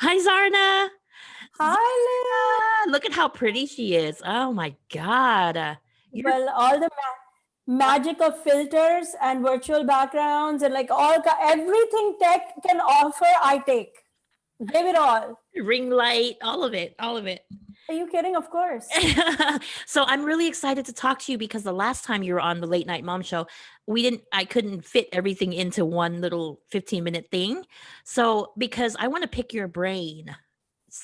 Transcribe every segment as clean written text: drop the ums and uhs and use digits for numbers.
Hi, Zarna. Hi, Lynn. Look at how pretty she is. Oh my God. You're Well, all the magic of filters and virtual backgrounds and like everything tech can offer, I take. Give it all. ring light, all of it, all of it. Are you kidding? Of course. So I'm really excited to talk to you because the last time you were on the Late Night Mom Show, I couldn't fit everything into one little 15-minute thing. So because I want to pick your brain.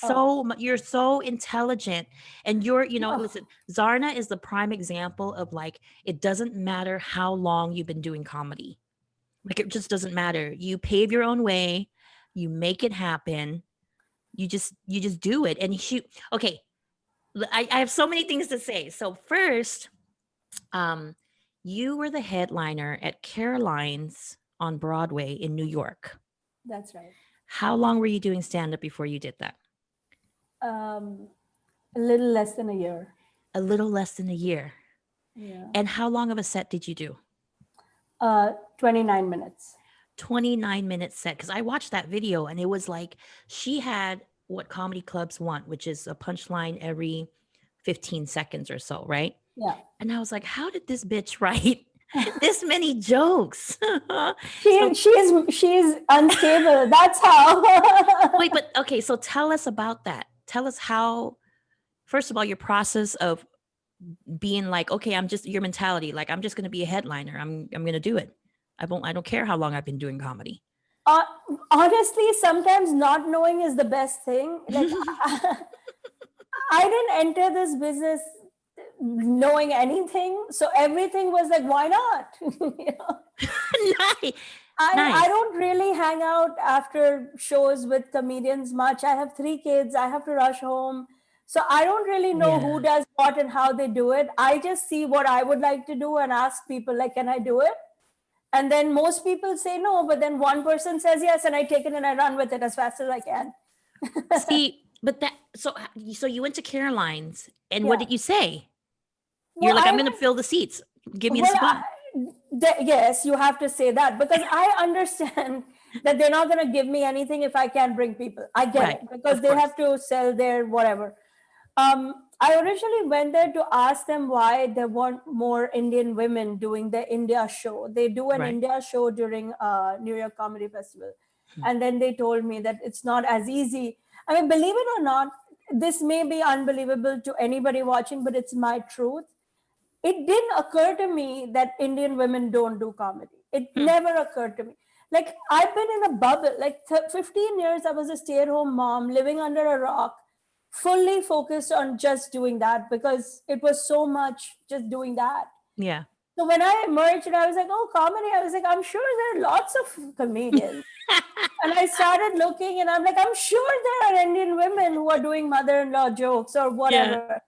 Oh, You're so intelligent, and oh, listen, Zarna is the prime example of like, it doesn't matter how long you've been doing comedy. Like, it just doesn't matter. You pave your own way, you make it happen, you just do it. And okay, I have so many things to say. So first, um, you were the headliner at Caroline's on Broadway in New York. that's right. How long were you doing stand up before you did that? Um, a little less than a year. A little less than a year. Yeah. And how long of a set did you do? 29 minutes. 29-minute set. Because I watched that video and it was like she had what comedy clubs want, which is a punchline every 15 seconds or so, right? Yeah. And I was like, how did this bitch write this many jokes? So She's unstable. That's how. wait, but okay, so tell us about that. Tell us how, first of all, your process of being like, okay, your mentality, like, I'm just gonna be a headliner. I'm gonna do it. I don't care how long I've been doing comedy. uh, Honestly, sometimes not knowing is the best thing. Like I didn't enter this business knowing anything, so everything was like, why not? Nice. I Nice. don't really hang out after shows with comedians much. I have 3 kids. I have to rush home. So I don't really know who Yeah. does what and how they do it. I just see what I would like to do and ask people like, can I do it? And then most people say no, but then one person says yes, and I take it and I run with it as fast as I can. See, but so you went to Caroline's, and what Yeah. did you say? You're Well, like, I'm gonna fill the seats. Give me the well, spot. yes, you have to say that because I understand that they're not going to give me anything if I can't bring people. I get Right. it because Of they course. have to sell their whatever. I originally went there to ask them why they want more Indian women doing the India show. They do an Right. India show during New York Comedy Festival. Hmm. And then they told me that it's not as easy. I mean, believe it or not, this may be unbelievable to anybody watching, but it's my truth. It didn't occur to me that Indian women don't do comedy. It Hmm. never occurred to me. Like, I've been in a bubble. Like 15 years, I was a stay-at-home mom living under a rock, fully focused on just doing that because it was so much just doing that. Yeah. So when I emerged and I was like, oh, comedy, I was like, I'm sure there are lots of comedians. And I started looking and I'm like, I'm sure there are Indian women who are doing mother-in-law jokes or Yeah. whatever.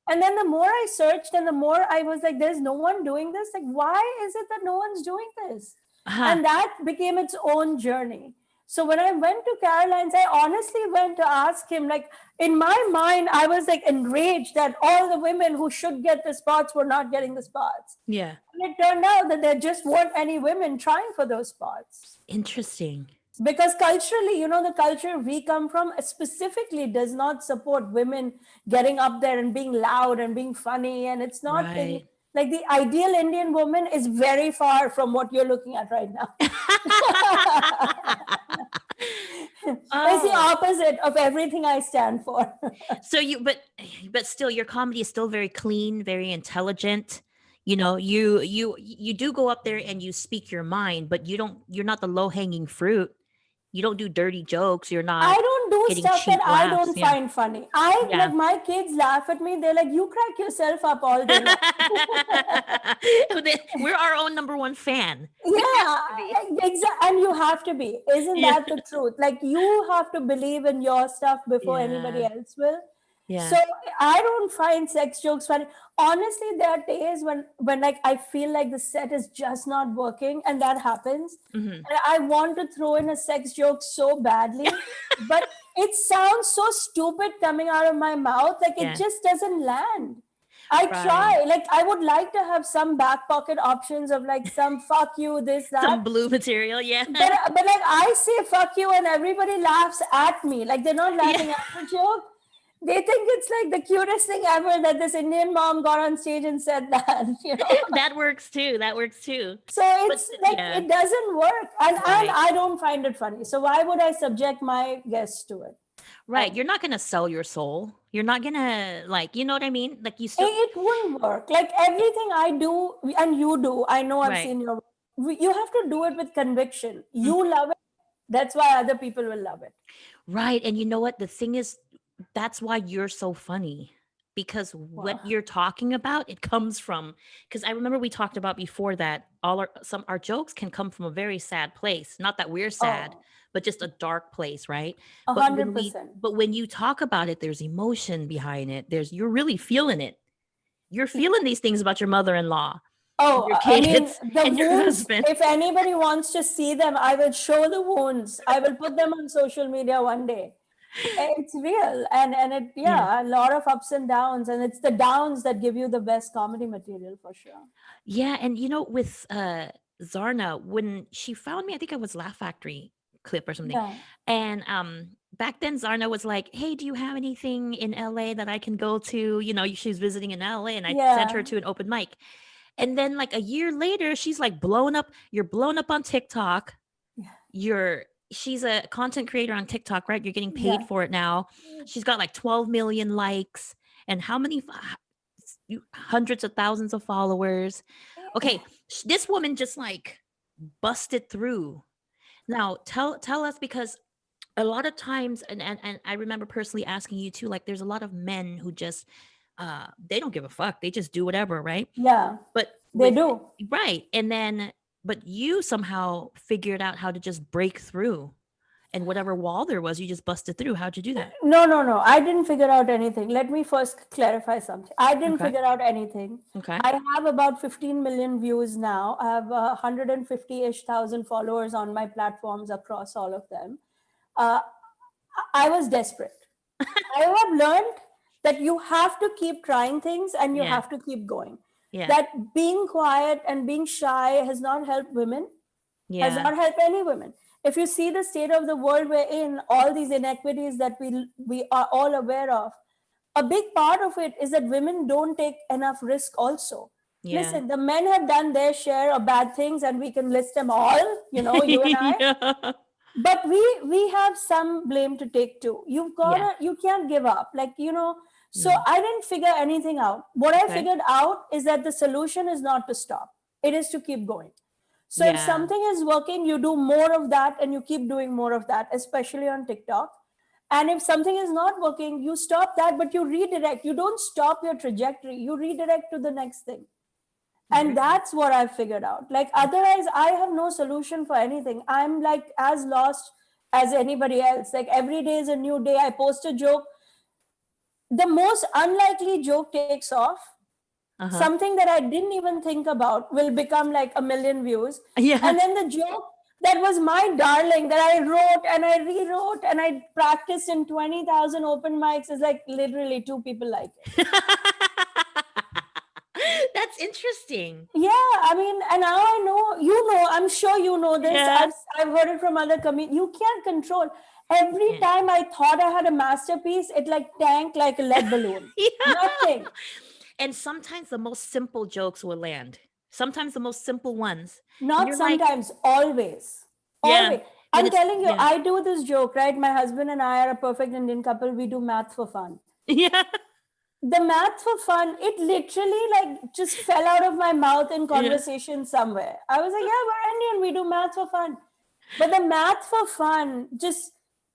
And then the more I searched and the more I was like, there's no one doing this. Like, why is it that no one's doing this? Huh. And that became its own journey. So when I went to Caroline's, I honestly went to ask him, like, in my mind, I was like enraged that all the women who should get the spots were not getting the spots. Yeah. And it turned out that there just weren't any women trying for those spots Interesting. because culturally, the culture we come from specifically does not support women getting up there and being loud and being funny, and it's not Right. like the ideal Indian woman is very far from what you're looking at right now. It's the Oh. opposite of everything I stand for. So but still, your comedy is still very clean, very intelligent. You do go up there and you speak your mind, but you're not the low-hanging fruit. You don't do dirty jokes. You're I not don't do getting stuff that cheap I laughs. don't Yeah. find funny. I Yeah. like my kids laugh at me. They're like, you crack yourself up all day long. We're our own number one fan. We have Yeah, to be. exactly. And you have to be. Isn't Yeah. that the truth? Like you have to believe in your stuff before anybody Yeah. else will. Yeah. So I don't find sex jokes funny. Honestly, there are days when like I feel like the set is just not working, and that happens. Hmm. And I want to throw in a sex joke so badly, but it sounds so stupid coming out of my mouth. Like it Yeah. just doesn't land. I Right. try. Like, I would like to have some back pocket options of like some fuck you, this, that. Some blue material. Yeah. But like I say fuck you and everybody laughs at me. Like they're not Yeah. laughing at the joke. They think it's like the cutest thing ever that this Indian mom got on stage and said that, you know. That works too. That works too. So But it's like yeah, it doesn't work. And right. I don't find it funny. So why would I subject my guests to it? Right. You're not going to sell your soul. You're not going to like, you know what I mean? Like you still It wouldn't work. Like everything I do and you do, I know I've right. seen your you have to do it with conviction. Mm. You love it. That's why other people will love it. Right. And you know what? The thing is, that's why you're so funny because what Wow. you're talking about, it comes from, because I remember we talked about before that our jokes can come from a very sad place. Not that we're sad, Oh, but just a dark place, right? a But hundred percent. but when you talk about it, there's emotion behind it. You're really feeling it. You're feeling these things about your mother-in-law and Oh, your I mean, kids the and your wounds, husband. if anybody wants to see them, I will show the wounds. I will put them on social media one day. It's real. And it, Yeah. yeah, a lot of ups and downs. And it's the downs that give you the best comedy material for sure. Yeah, and with Zarna, when she found me, I think it was Laugh Factory clip or something. Yeah. And back then Zarna was like, "Hey, do you have anything in LA that I can go to?" She's visiting in LA and I sent her Yeah. to an open mic. And then like a year later, she's like blown up. You're blown up on TikTok. Yeah. She's a content creator on TikTok, right? You're getting paid Yeah. for it now. She's got like 12 million likes and how many hundreds of thousands of followers. Okay, this woman just like busted through. Now tell us because a lot of times and I remember personally asking you too, like there's a lot of men who just they don't give a fuck. They just do whatever, right? Yeah. But They with do. right. And then but you somehow figured out how to just break through. And whatever wall there was, you just busted through. How'd you do that? No, no, no. I didn't figure out anything. Let me first clarify something. I didn't Okay. figure out anything. Okay. I have about 15 million views now. I have 150-ish thousand followers on my platforms across all of them. Uh, I was desperate. I have learned that you have to keep trying things and you Yeah. have to keep going. Yeah. That being quiet and being shy has not helped women, has Yeah. not helped any women. If you see the state of the world we're in, all these inequities that we are all aware of, a big part of it is that women don't take enough risk also. Yeah. Listen, the men have done their share of bad things and we can list them all, you and I. Yeah. But we have some blame to take too. You've Yeah. gotta, you can't give up. So Mm. I didn't figure anything out. What I Okay. figured out is that the solution is not to stop. It is to keep going. So if Yeah. something is working, you do more of that and you keep doing more of that, especially on TikTok. And if something is not working, you stop that, but you redirect. You don't stop your trajectory, you redirect to the next thing. And Right. that's what I've figured out. Like, otherwise, I have no solution for anything. I'm like as lost as anybody else. Like, every day is a new day. I post a joke. The most unlikely joke takes off. Uh-huh. Something that I didn't even think about will become like a million views. Yeah. And then the joke that was my darling that I wrote and I rewrote and I practiced in 20,000 open mics is like literally two people like it. That's interesting. Yeah, I mean, and now I know, I'm sure you know this. Yeah. I've heard it from other comedians. You can't control. Every Yeah. time I thought I had a masterpiece, it like tanked like a lead balloon. Yeah. Nothing. And sometimes the most simple jokes will land. Sometimes the most simple ones. And Not you're like, sometimes, always. yeah. Always. When I'm it's telling you, yeah. I do this joke, right? My husband and I are a perfect Indian couple. We do math for fun. Yeah. The math for fun, it literally like just fell out of my mouth in Yeah. conversation somewhere. I was like, yeah, we're Indian, we do math for fun. But the math for fun, just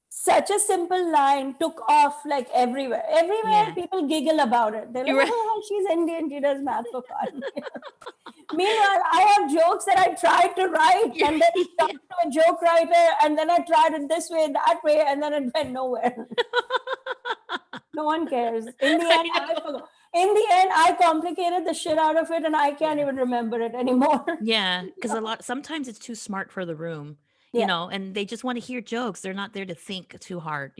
such a simple line took off like everywhere. Everywhere Yeah. people giggle about it. They're like, You're right. oh, she's Indian, she does math for fun. Meanwhile, I have jokes that I tried to write and then I talked to a joke writer and then I tried it this way, that way, and then it went nowhere. No one cares. In the end, I forgot. In the end, I complicated the shit out of it and I can't even remember it anymore. Yeah, because sometimes it's too smart for the room, Yeah. and they just want to hear jokes. They're not there to think too hard.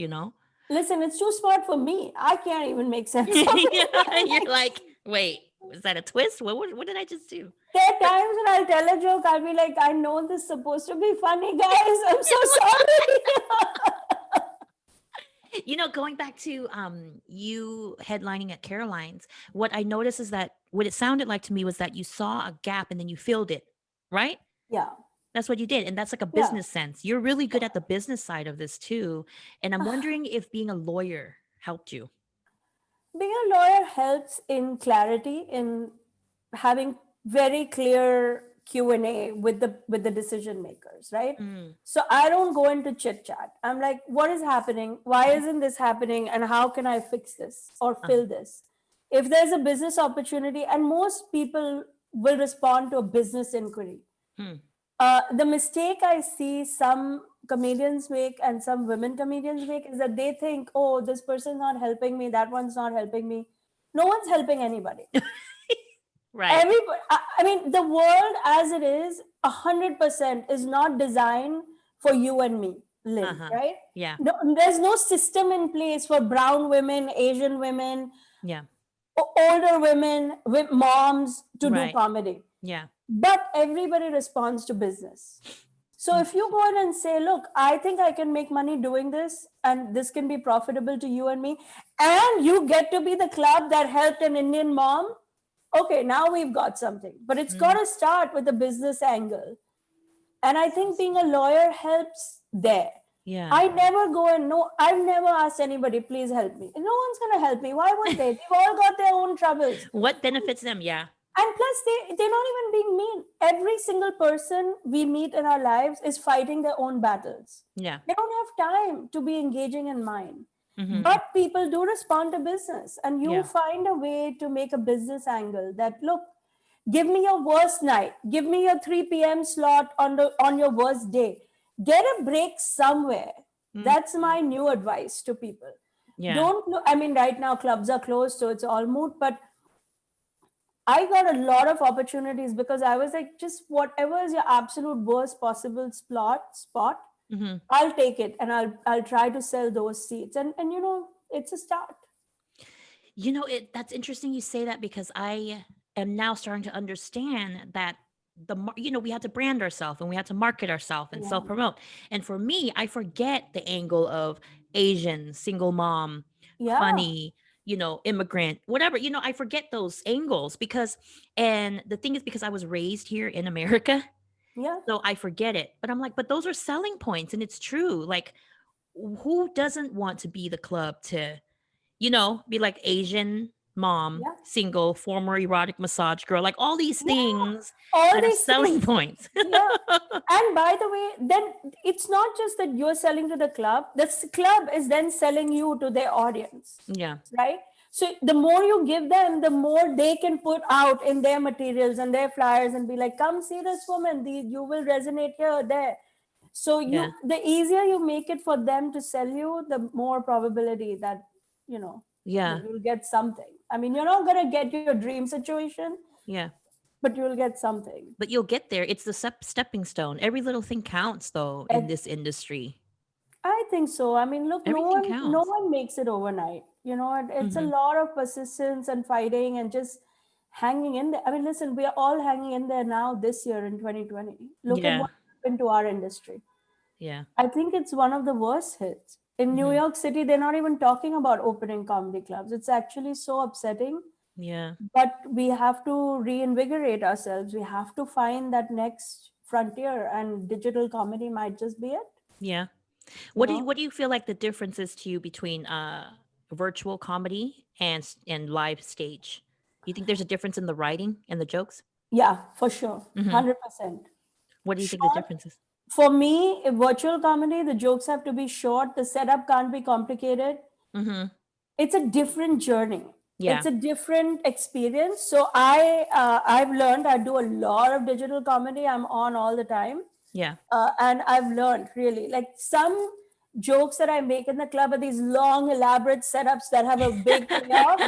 Listen, it's too smart for me. I can't even make sense of Yeah, it. I'm you're like, like, Wait, was that a twist? What did I just do? There are times when I'll tell a joke, I'll be like, I know this is supposed to be funny, guys. I'm so sorry. Going back to you headlining at Caroline's, what I noticed is that what it sounded like to me was that you saw a gap and then you filled it, right? Yeah, That's what you did. And that's like a yeah. business sense. You're really good at the business side of this too. And I'm wondering if being a lawyer helped you. Being a lawyer helps in clarity, in having very clear Q&A with the decision makers, right? Mm, So I don't go into chit chat. I'm like, what is happening? Why isn't this happening? And how can I fix this or uh, fill this? If there's a business opportunity, and most people will respond to a business inquiry. hmm, The mistake I see some comedians make and some women comedians make is that they think, oh, this person's not helping me, that one's not helping me. No one's helping anybody. right. Everybody, I mean, the world as it is, 100% is not designed for you and me, Lynn, Uh-huh. right? Yeah. No, there's no system in place for brown women, Asian women, Yeah. older women, with moms to do Right. comedy. Yeah. But everybody responds to business. So if you go in and say, look, I think I can make money doing this and this can be profitable to you and me, and you get to be the club that helped an Indian mom, okay, now we've got something. But it's got Mm, to start with the business angle. And I think being a lawyer helps there. yeah. I never go and no, I've never asked anybody, please help me. No one's going to help me. Why would they? They've all got their own troubles. What benefits them? Yeah. And plus, they're not even being mean. Every single person we meet in our lives is fighting their own battles. Yeah. They don't have time to be engaging in mine. Mm-hmm. But people do respond to business, and you Yeah. find a way to make a business angle that, look, give me your worst night, give me your 3 p.m. slot on your worst day. Get a break somewhere. That's Mm-hmm. my new advice to people. Yeah. Don't look, I mean, right now clubs are closed, so it's all moot, but I got a lot of opportunities because I was like, just whatever is your absolute worst possible spot, Mm-hmm. I'll take it and I'll try to sell those seats. And it's a start. That's interesting you say that because I am now starting to understand that we had to brand ourselves and we had to market ourselves and Yeah. self promote. And for me, I forget the angle of Asian, single mom, Yeah. funny, immigrant, whatever. I forget those angles and the thing is because I was raised here in America, Yeah. so I forget it. But I'm like, but those are selling points and it's true. Like who doesn't want to be the club to be like Asian mom, Yeah. single, former erotic massage girl, like all these Yeah. things All that are these selling things. points. Yeah. And by the way, then it's not just that you're selling to the club, club is then selling you to their audience, Yeah. right? So the more you give them, the more they can put out in their materials and their flyers and be like, come see this woman, you will resonate here or there. So Yeah. the easier you make it for them to sell you, the more probability that, you know, Yeah. that you'll get something. I mean, you're not going to get your dream situation, Yeah. but you'll get something. But you'll get there. It's the stepping stone. Every little thing counts though in this industry. I think so. I mean, look, no Everything one no counts. one makes it overnight. It's a Hmm. lot of persistence and fighting and just hanging in there. I mean, listen, we are all hanging in there now this year in 2020. Look at Yeah. what happened to our industry. Yeah. I think it's one of the worst hits. In New Hmm. York City, they're not even talking about opening comedy clubs. It's actually so upsetting. Yeah. But we have to reinvigorate ourselves. We have to find that next frontier, and digital comedy might just be it. Yeah. You What do you know? what do you feel like the difference is to you between virtual comedy and live stage? You think there's a difference in the writing and the jokes? Yeah, for sure. Hmm. 100%. What do you think the Short. difference is? For me, if virtual comedy, the jokes have to be short, the setup can't be complicated. Hmm. It's a different journey. It's Yeah. a different experience. So I've learned, I do a lot of digital comedy. I'm on all the time. Yeah. And I've learned really, like, some jokes that I make in the club are these long, elaborate setups that have a big payoff.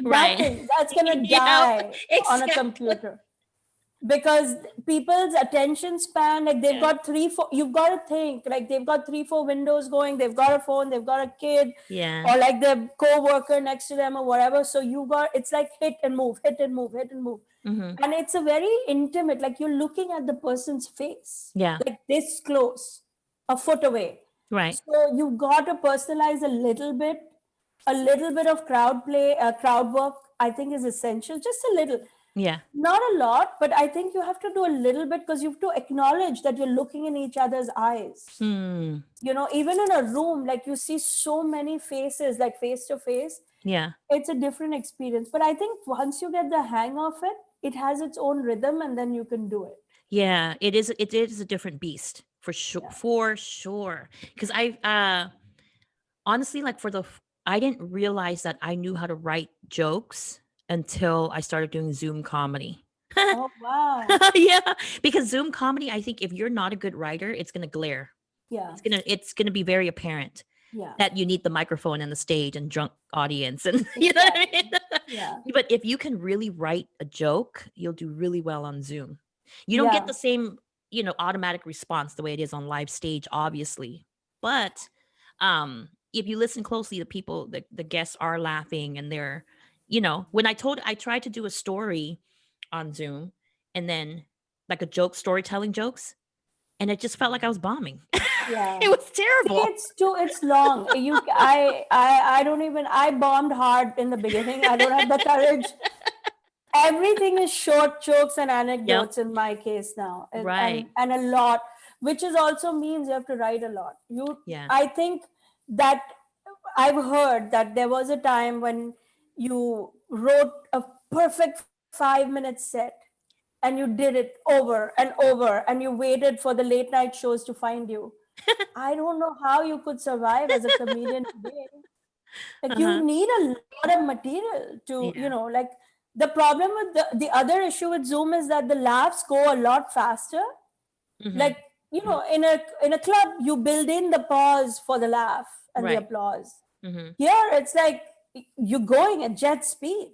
Right. Nothing. That's gonna Yeah, die on a exactly. computer. because people's attention span, like they've Yeah. got three, four, you've got to think, like they've got three, four windows going, they've got a phone, they've got a kid, Yeah. or like their co-worker next to them or whatever. So you got, it's like hit and move, hit and move, hit and move. Mm-hmm. And it's a very intimate, like you're looking at the person's face, Yeah. like this close, a foot away. Right. So you've got to personalize a little bit of crowd play, crowd work, I think is essential, just a little. Yeah. Not a lot, but I think you have to do a little bit because you have to acknowledge that you're looking in each other's eyes. Hmm. You know, even in a room, like you see so many faces, like face to face, Yeah. it's a different experience. But I think once you get the hang of it, it has its own rhythm and then you can do it. Yeah. It is. It is a different beast for sure. Yeah. For sure. Because honestly, like I didn't realize that I knew how to write jokes until I started doing Zoom comedy. Oh, wow. Yeah, because Zoom comedy, I think if you're not a good writer, it's gonna glare. Yeah. It's gonna be very apparent Yeah. that you need the microphone and the stage and drunk audience, and you know what I mean. Yeah. But if you can really write a joke, you'll do really well on Zoom. You don't get Yeah. the same, automatic response the way it is on live stage, obviously. But if you listen closely, the guests are laughing and they're, when I tried to do a story on Zoom and then like a joke, storytelling jokes, and it just felt like I was bombing. Yeah. It was See, terrible. it's long. I don't even, I bombed hard in the beginning. I don't have the courage. Everything is short jokes and anecdotes in my case now. Right. And a lot, which is also means you have to write a lot. Yeah. I think that I've heard that there was a time when you wrote a perfect 5 minute set and you did it over and over and you waited for the late night shows to find you. I don't know how you could survive as a comedian today. Like Uh-huh. you need a lot of material to, Yeah. like the problem with the other issue with Zoom is that the laughs go a lot faster. Mhm. Like, in a club, you build in the pause for the laugh and the Right. applause. Mhm. Here it's like you're going at jet speed,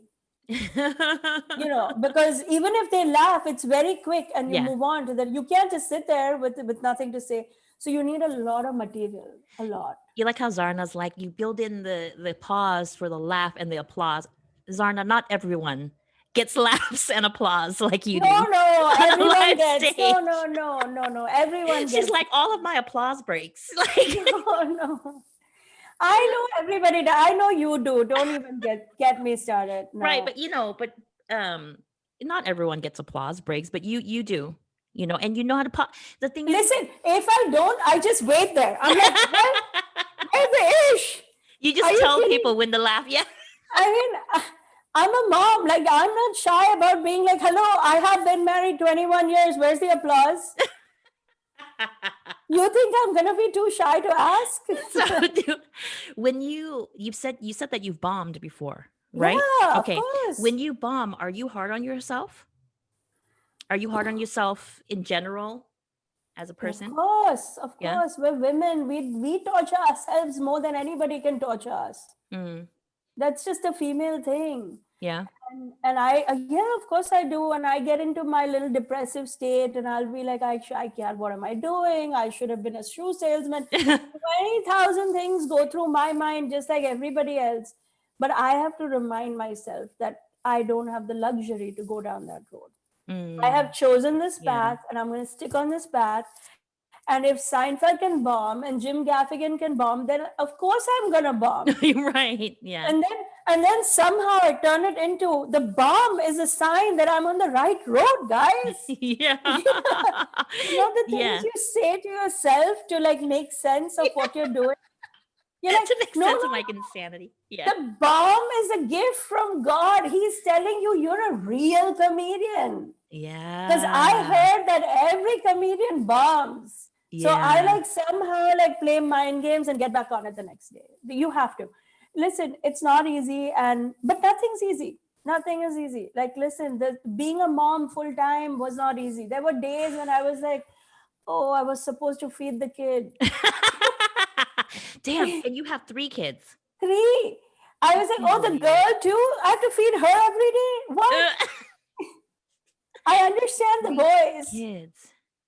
because even if they laugh, it's very quick and you Yeah. move on to that. You can't just sit there with nothing to say. So you need a lot of material, a lot. You like how Zarna's like, you build in the pause for the laugh and the applause. Zarna, not everyone gets laughs and applause like you No, do no, on a everyone live gets. stage. No. Everyone She's gets. like, all of my applause breaks. Like, No. I know everybody. I know you do. Don't even get me started. right, No. but um, not everyone gets applause breaks, but you do, and you know how to pause. The thing is, Listen, if I don't, I just wait there. I'm like, where's the ish? you Are just you tell kidding? people when to laugh. Yeah. I mean, I'm a mom. Like, I'm not shy about being like, hello, I have been married 21 years. Where's the applause? You think I'm gonna be too shy to ask? So, dude, when you said that you've bombed before, right? Yeah, of Okay. course. When you bomb, are you hard on yourself? Are you hard on yourself in general as a person? Of Yeah. course. We're women. We torture ourselves more than anybody can torture us. Mm, That's just a female thing. yeah. And I, yeah, of course I do. And I get into my little depressive state and I'll be like, I can't, what am I doing? I should have been a shoe salesman. 20,000 things go through my mind, just like everybody else. But I have to remind myself that I don't have the luxury to go down that road. I have chosen this Yeah. path and I'm going to stick on this path. And if Seinfeld can bomb and Jim Gaffigan can bomb, then of course I'm going to bomb. Right. Yeah. And then somehow I turn it into the bomb is a sign that I'm on the right road, guys. Yeah. The things you say to yourself to like make sense of what you're doing. You're like, to make no, sense no, of my insanity. Yeah. the bomb is a gift from God. He's telling you you're a real comedian. Yeah. Because I heard that every comedian bombs. So I like somehow like play mind games and get back on it the next day. You have to. Listen, it's not easy, but nothing's easy. Nothing is easy. Like, listen, being a mom full time was not easy. There were days when I was like, oh, I was supposed to feed the kid. Damn, and you have 3 kids. 3. I was like, oh, the girl too? I have to feed her every day? What? I understand the Raise boys. kids.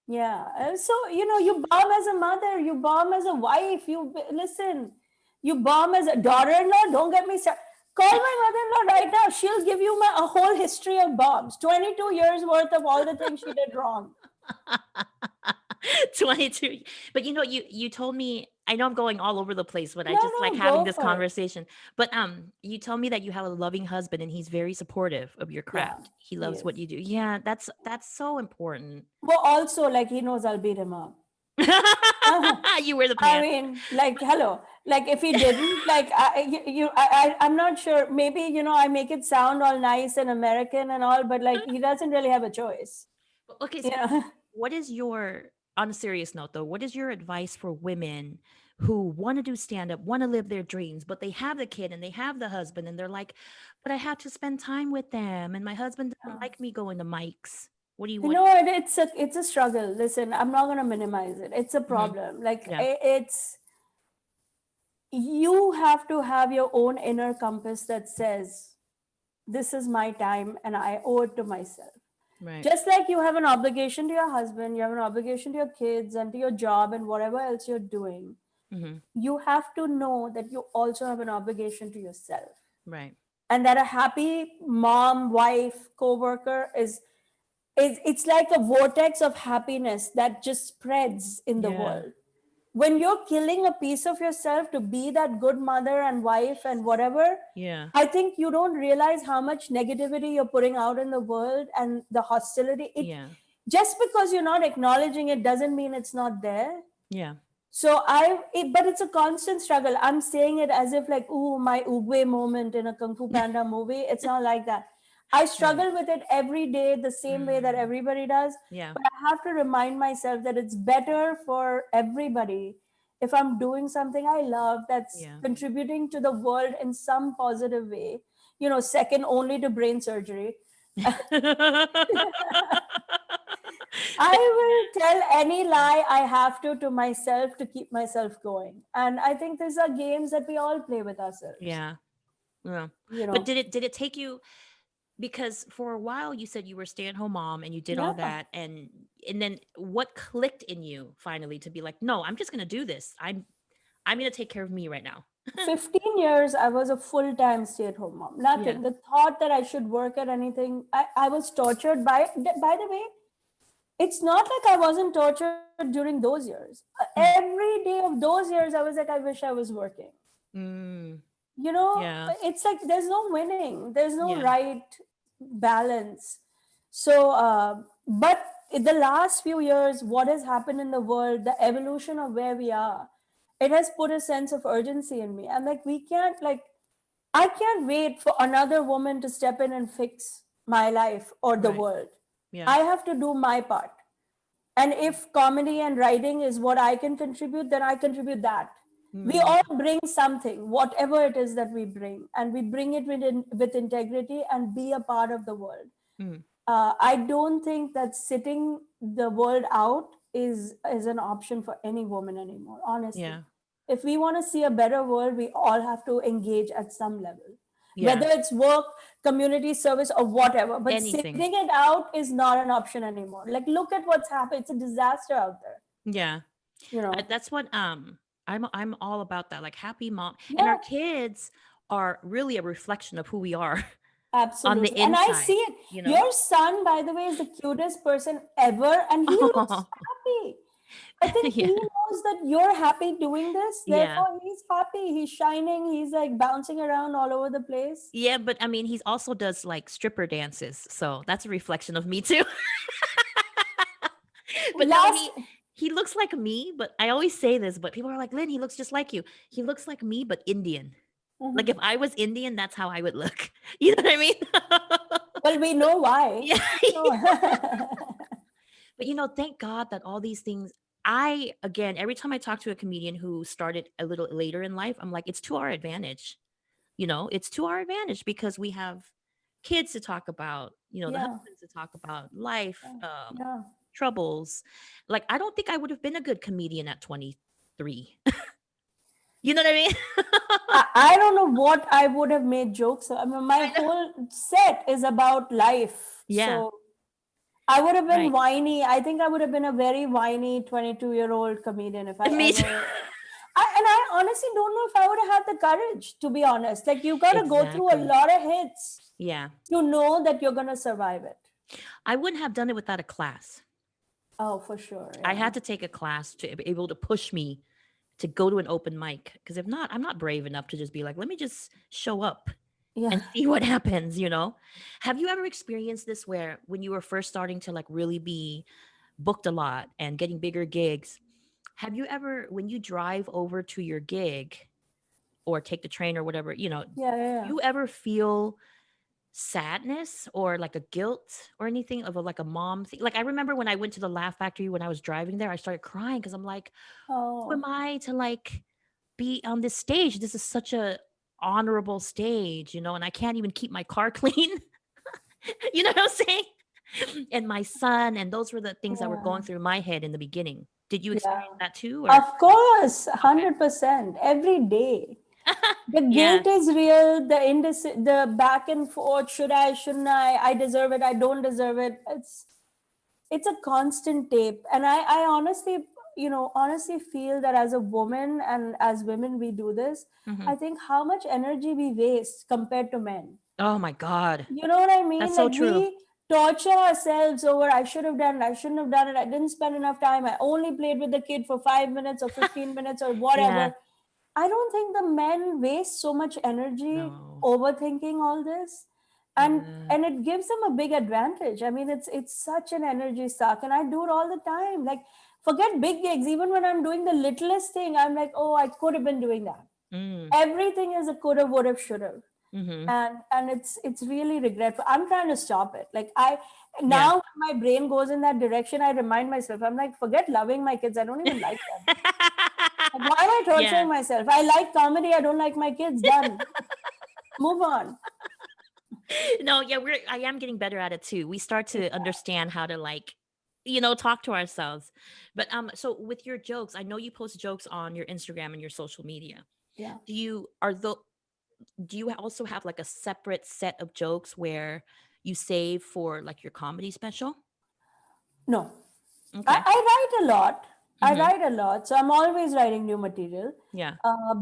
Yeah. So, you bomb as a mother, you bomb as a wife, listen, you bomb as a daughter in law. Don't get me started. Call my mother in law right now. She'll give you a whole history of bombs, 22 years worth of all the things she did wrong. 22. But you told me, I know I'm going all over the place, but I No, just like no, having go this for it. conversation. But you told me that you have a loving husband and he's very supportive of your Yeah, craft. He he loves what is. you do. Yeah, that's so important. Well, also, like, he knows I'll beat him up. You wear the I pants. mean, like, hello. Like, if he didn't, like, I'm not sure. Maybe, I make it sound all nice and American and all, but like, he doesn't really have a choice. Okay, so Yeah. what is on a serious note though, what is your advice for women who want to do stand up, want to live their dreams, but they have the kid and they have the husband and they're like, but I have to spend time with them and my husband doesn't like me going to mics. What do you what? It's a struggle. Listen, I'm not gonna minimize it. It's a Mhm. problem. Like, Yeah. it's you have to have your own inner compass that says, this is my time and I owe it to myself. Right. Just like you have an obligation to your husband, you have an obligation to your kids and to your job and whatever else you're doing, Hmm. you have to know that you also have an obligation to yourself. Right. And that a happy mom, wife, co-worker is it's like a vortex of happiness that just spreads in the Yeah. world. When you're killing a piece of yourself to be that good mother and wife and whatever, Yeah. I think you don't realize how much negativity you're putting out in the world and the hostility. It Yeah. just because you're not acknowledging it doesn't mean it's not there. Yeah. But it's a constant struggle. I'm saying it as if like, ooh, my Uguay moment in a Kung Fu Panda movie. It's not like that. I Right. struggle with it every day, the same way that Mm. everybody does. Yeah. But I have to remind myself that it's better for everybody if I'm doing something I love that's Yeah. contributing to the world in some positive way, second only to brain surgery. I will tell any lie I have to myself to keep myself going. And I think these are games that we all play with ourselves. Yeah. Yeah. You But know, did it take you, because for a while you said you were stay-at-home mom and you did all yeah. that, and then what clicked in you finally to be like, no, I'm just gonna do this. I'm gonna take care of me right now. 15 years, I was a full time stay at home mom. Yeah. Nothing. The thought that I should work at anything, I was tortured by it. By the way, it's not like I wasn't tortured during those years. Mm. Every day of those years, I was like, I wish I was working. Mm. you know Yeah. it's like there's no winning, there's no Yeah. right balance. But in the last few years, what has happened in the world, the evolution of where we are, it has put a sense of urgency in me. I'm like, I can't wait for another woman to step in and fix my life or the Right. world. Yeah. I have to do my part. And if comedy and writing is what I can contribute, then I contribute that. We Mm. all bring something, whatever it is that we bring, and we bring it with integrity and be a part of the world. Mm. I don't think that sitting the world out is an option for any woman anymore, honestly. Yeah. If we want to see a better world, we all have to engage at some level, Yeah. whether it's work, community service, or whatever. But Anything. sitting it out is not an option anymore. Like, look at what's happened. It's a disaster out there. Yeah. You know, That's what I'm all about that. Like happy mom, and our yeah, kids are really a reflection of who we are on the absolutely. And I see inside, it. you know? Your son, by the way, is the cutest person ever, and he looks Oh. happy. I think he Yeah. knows that you're happy doing this. Yeah. Therefore, he's happy. He's shining. He's like bouncing around all over the place. Yeah, but I mean, he's also does like stripper dances, so that's a reflection of me too. But no, Last, he looks like me, but I always say this, but people are like, "Lynn, he looks just like you." He looks like me, but Indian. Like Mhm. if I was Indian, that's how I would look. You know what I mean? Well, we know why. Yeah. So, But thank God that all these things, I again, every time I talk to a comedian who started a little later in life, I'm like, it's to our advantage. It's to our advantage because we have kids to talk about, the yeah, husbands to talk about, life, yeah. troubles. Like I don't think I would have been a good comedian at 23. You know what I mean? I don't know what I would have made jokes. I mean, my I know. whole set is about life. Yeah. So I would have been Right. whiny. I think I would have been a very whiny 22-year-old comedian if I Me too. ever. And I honestly don't know if I would have had the courage, to be honest. Like, you got to go through a Exactly. lot of hits Yeah. to know that you're going to survive it. I wouldn't have done it without a class. Oh, for sure. I Yeah. had to take a class to be able to push me to go to an open mic. Because if not, I'm not brave enough to just be like, let me just show up Yeah. and see what happens. Have you ever experienced this where when you were first starting to like really be booked a lot and getting bigger gigs, have you ever, when you drive over to your gig or take the train or whatever, Yeah. Yeah. Yeah. you ever feel sadness or like a guilt or anything of like a mom thing? Like I remember when I went to the Laugh Factory when I was driving there, I started crying because I'm like, who am Oh, I to like be on this stage? This is such a honorable stage, and I can't even keep my car clean. You know what I'm saying? And my son, and those were the things that were going yeah. through my head in the beginning. Did you Yeah. experience that too, or Of course, okay? 100%. Every day. The Yeah. guilt is real. The back and forth. Should I? Shouldn't I? I deserve it. I don't deserve it. It's a constant tape, and I honestly, honestly feel that as a woman and as women we do this. Hmm. I think how much energy we waste compared to men. Oh my God, You know what I that's mean? so Like, true. we torture ourselves over, I should have done it, I shouldn't have done it, I didn't spend enough time, I only played with the kid for 5 minutes or 15 minutes or Yeah. whatever. I don't think the men waste so much energy No. overthinking all this. And Yeah. and it gives them a big advantage. I mean, it's such an energy suck. And I do it all the time. Like, forget big gigs. Even when I'm doing the littlest thing, I'm like, oh, I could have been doing that. Mm. Everything is a could have, would have, should have. Mm-hmm. And it's really regretful. I'm trying to stop it. Like, I Yeah. now when my brain goes in that direction, I remind myself, I'm like, forget loving my kids. I don't even like them. Like, why am I Yeah. torturing myself? I like comedy. I don't like my kids. Done. Move on. No, yeah, I am getting better at it too. We start to understand how to like, talk to ourselves. But so with your jokes, I know you post jokes on your Instagram and your social media. Yeah. Do you also have like a separate set of jokes where you save for like your comedy special? No. Okay. I write a lot. I Mm-hmm. write a lot. So I'm always writing new material. Yeah.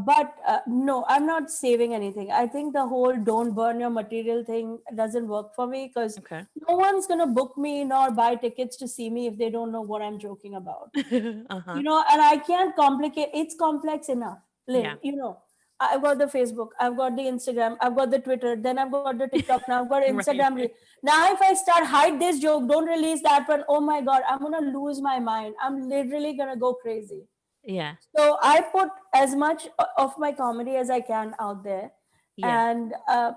But no, I'm not saving anything. I think the whole don't burn your material thing doesn't work for me because Okay. no one's going to book me nor buy tickets to see me if they don't know what I'm joking about. Uh-huh. And I can't complicate. It's complex enough, Yeah. Lynn. I've got the Facebook, I've got the Instagram, I've got the Twitter, then I've got the TikTok, now I've got Right, Instagram. right. Now if I start hide this joke, don't release that one, oh my god, I'm gonna lose my mind. I'm literally gonna go crazy. Yeah. So I put as much of my comedy as I can out there. Yeah. And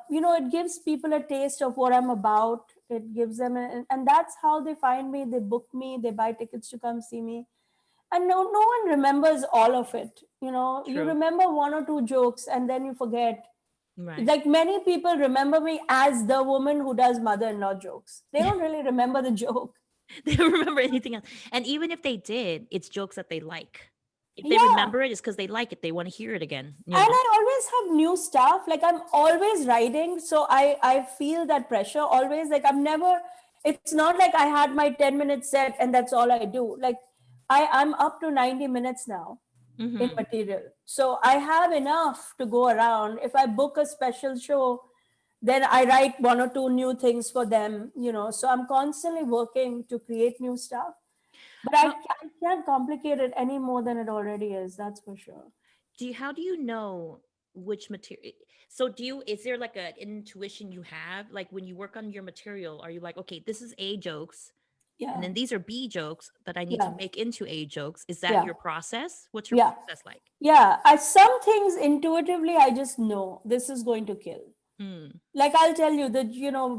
it gives people a taste of what I'm about. It gives them and that's how they find me. They book me, they buy tickets to come see me. And no one remembers all of it. You True. remember one or two jokes and then you forget. Right. Like, many people remember me as the woman who does mother-in-law jokes. They don't really remember the joke. They don't remember anything else. And even if they did, it's jokes that they like. If they Yeah. remember it, it's because they like it. They want to hear it again, And I always have new stuff. Like, I'm always writing, so I feel that pressure always. Like, I'm never. It's not like I had my 10 minute set and that's all I do. Like, I'm up to 90 minutes now in Mm-hmm. material, so I have enough to go around. If I book a special show, then I write one or two new things for them. So I'm constantly working to create new stuff. But How I can't complicate it any more than it already is. That's for sure. how do you know which material? So is there like an intuition you have? Like when you work on your material, are you like, okay, this is A jokes, and Yeah. then these are B jokes that I need to Yeah. make into A jokes? Is that Yeah. your process? What's your Yeah. process like? Yeah. Some things intuitively, I just know this is going to kill. Mm. Like, I'll tell you that,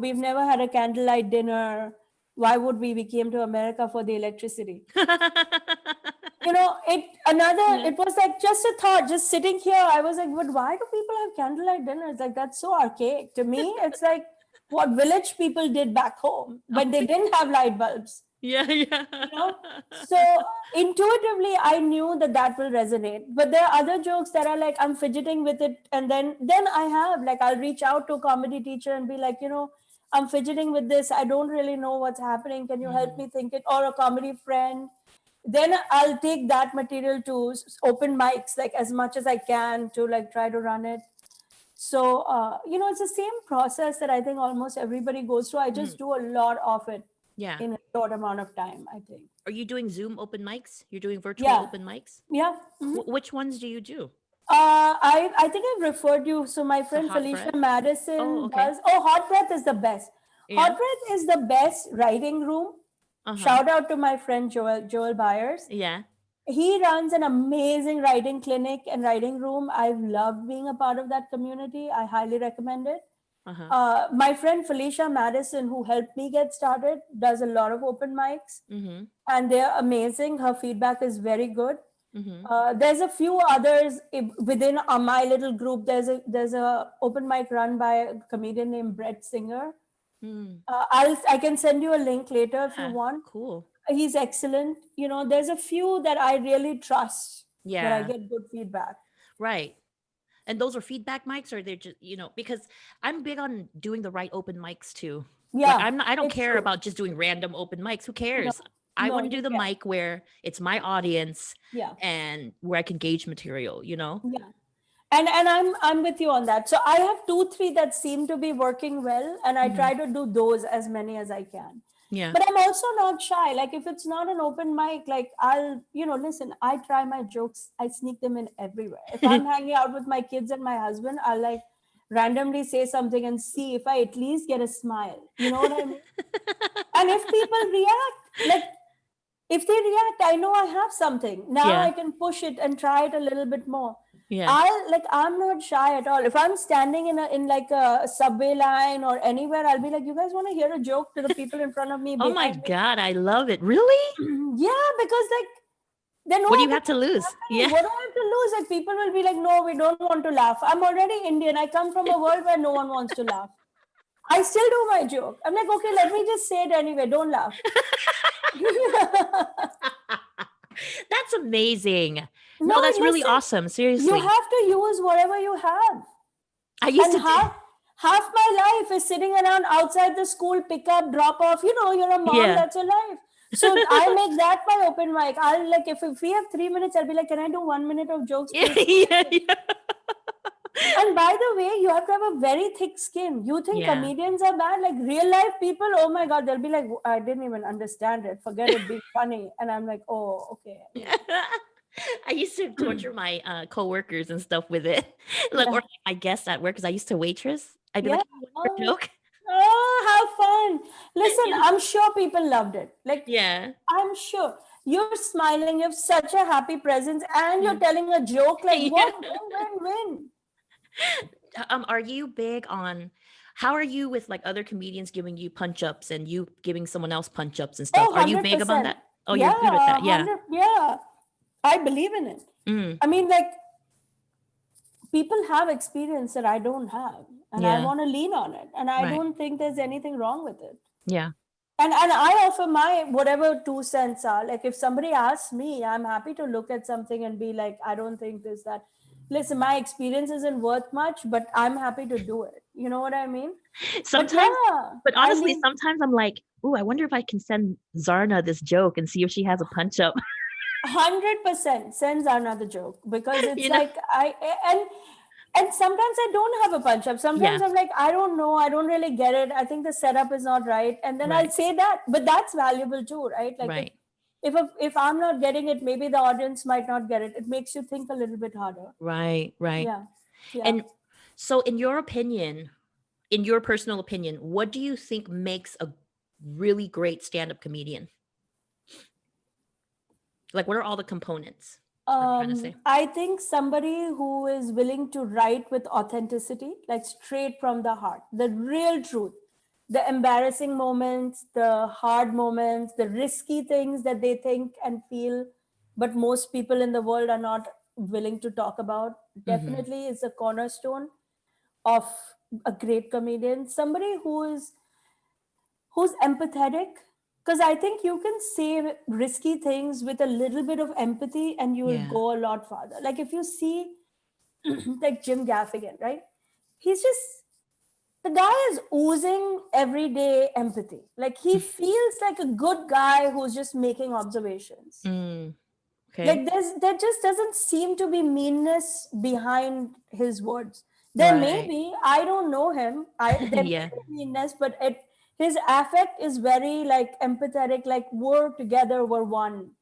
we've never had a candlelight dinner. Why would we? We came to America for the electricity. Yeah. It was like just a thought, just sitting here. I was like, but why do people have candlelight dinners? Like, that's so archaic. To me, it's like what village people did back home Oh, when they didn't have light bulbs. yeah, yeah. you know so intuitively I knew that that will resonate, but there are other jokes that are like I'm fidgeting with it, and then I have, like, I'll reach out to a comedy teacher and be like, I'm fidgeting with this, I don't really know what's happening, can you help me think it? Or a comedy friend. Then I'll take that material to open mics, like as much as I can, to like try to run it. So it's the same process that I think almost everybody goes through. I just do a lot of it Yeah. in a short amount of time, I think. Are you doing Zoom open mics? You're doing virtual Yeah. open mics? Yeah. Which ones do you do? I think I've referred you. So my The friend hot Felicia breath? Oh, Madison okay. does. Oh, Hot Breath is the best. Yeah. Hot Breath is the best writing room. Uh-huh. Shout out to my friend Joel Byers. Yeah. He runs an amazing writing clinic and writing room. I've loved being a part of that community. I highly recommend it. Uh-huh. My friend Felicia Madison, who helped me get started, does a lot of open mics, Mm-hmm. and they're amazing. Her feedback is very good. Mm-hmm. There's a few others within my little group. There's a open mic run by a comedian named Brett Singer. Mm. I can send you a link later if you Yeah. want. Cool. He's excellent. There's a few that I really trust, that I Yeah. get good feedback. Right. And those are feedback mics, or they're just, because I'm big on doing the right open mics too. Like Yeah, I don't it's care true. about just doing random open mics. Who No, cares? I no, want to you do the can. mic where it's my audience Yeah, and where I can gauge material. yeah. And I'm with you on that. So I have 2 3 that seem to be working well, and I Mm-hmm. try to do those as many as I can. Yeah. But I'm also not shy. Like if it's not an open mic, like I'll, listen, I try my jokes, I sneak them in everywhere. If I'm hanging out with my kids and my husband, I'll like randomly say something and see if I at least get a smile. You know what I mean? And if people react, like if they react, I know I have something. Now Yeah. I can push it and try it a little bit more. Yeah. I'm not shy at all. If I'm standing in like a subway line or anywhere, I'll be like, you guys want to hear a joke to the people in front of me, Oh my behind me? God, I love it. Really? Yeah, because like then no What do you other have to thing is lose? happening. Yeah. What do I have to lose? Like people will be like, no, we don't want to laugh. I'm already Indian. I come from a world where no one wants to laugh. I still do my joke. I'm like, okay, let me just say it anyway. Don't laugh. That's amazing. No, No, that's really listen, awesome. you Seriously. have to use whatever you have. I used And to do. half my life is sitting around outside the school, pick up, drop off. You're a mom, Yeah. that's your life. So I make that my open mic. I'll like if we have 3 minutes, I'll be like, can I do 1 minute of jokes, Yeah, please? yeah, yeah. And by the way, you have to have a very thick skin. You think Yeah. comedians are bad? Like real life people, oh my God, they'll be like, I didn't even understand it. Forget it being funny. And I'm like, oh, okay. I used to torture my coworkers and stuff with it. Like, or Yeah. like my guests at work, because I used to waitress. I'd be Yeah. like, "Hey, what's your Oh, joke?" how fun. Listen, Yeah. I'm sure people loved it. Like, Yeah. I'm sure you're smiling, you have such a happy presence, and Yeah. you're telling a joke. Like, Yeah. what? Win, win, win. Are you big on how are you with like other comedians giving you punch ups and you giving someone else punch ups and stuff? Oh, Are you big about 100%. that? Oh, you're Yeah, good with that. Yeah. 100. Yeah, I believe in it. Mm, I mean, like, people have experience that I don't have, and I yeah. want to lean on it. And I Right. don't think there's anything wrong with it. Yeah. And I offer my whatever 2 cents are. Like if somebody asks me, I'm happy to look at something and be like, I don't think this, that. Listen, my experience isn't worth much, but I'm happy to do it. You know what I mean? But Sometimes, yeah, but I honestly, lean sometimes I'm like, oh, I wonder if I can send Zarna this joke and see if she has a punch up. 100% sends another joke because it's You know? like and sometimes I don't have a punch up. Yeah. Sometimes I'm like, I don't know, I don't really get it. I think the setup is not right, and then I'll Right. say that. But that's valuable too, right? Like Right. if I'm not getting it, maybe the audience might not get it. It makes you think a little bit harder. Right. Right. Yeah, yeah. And so, in your opinion, in your personal opinion, what do you think makes a really great stand up comedian? Like, what are all the components? I'm trying to say. I think somebody who is willing to write with authenticity, like straight from the heart, the real truth, the embarrassing moments, the hard moments, the risky things that they think and feel, but most people in the world are not willing to talk about, Mm-hmm. definitely is a cornerstone of a great comedian. Somebody who's empathetic, because I think you can say risky things with a little bit of empathy and you will Yeah. go a lot farther. Like if you see like Jim Gaffigan, right? He's just the guy is oozing everyday empathy. Like he feels like a good guy who's just making observations. Mm, okay. Like there just doesn't seem to be meanness behind his words. There may Right. be, I don't know him. There may Yeah. be meanness, but his affect is very like empathetic. Like we're together, we're one.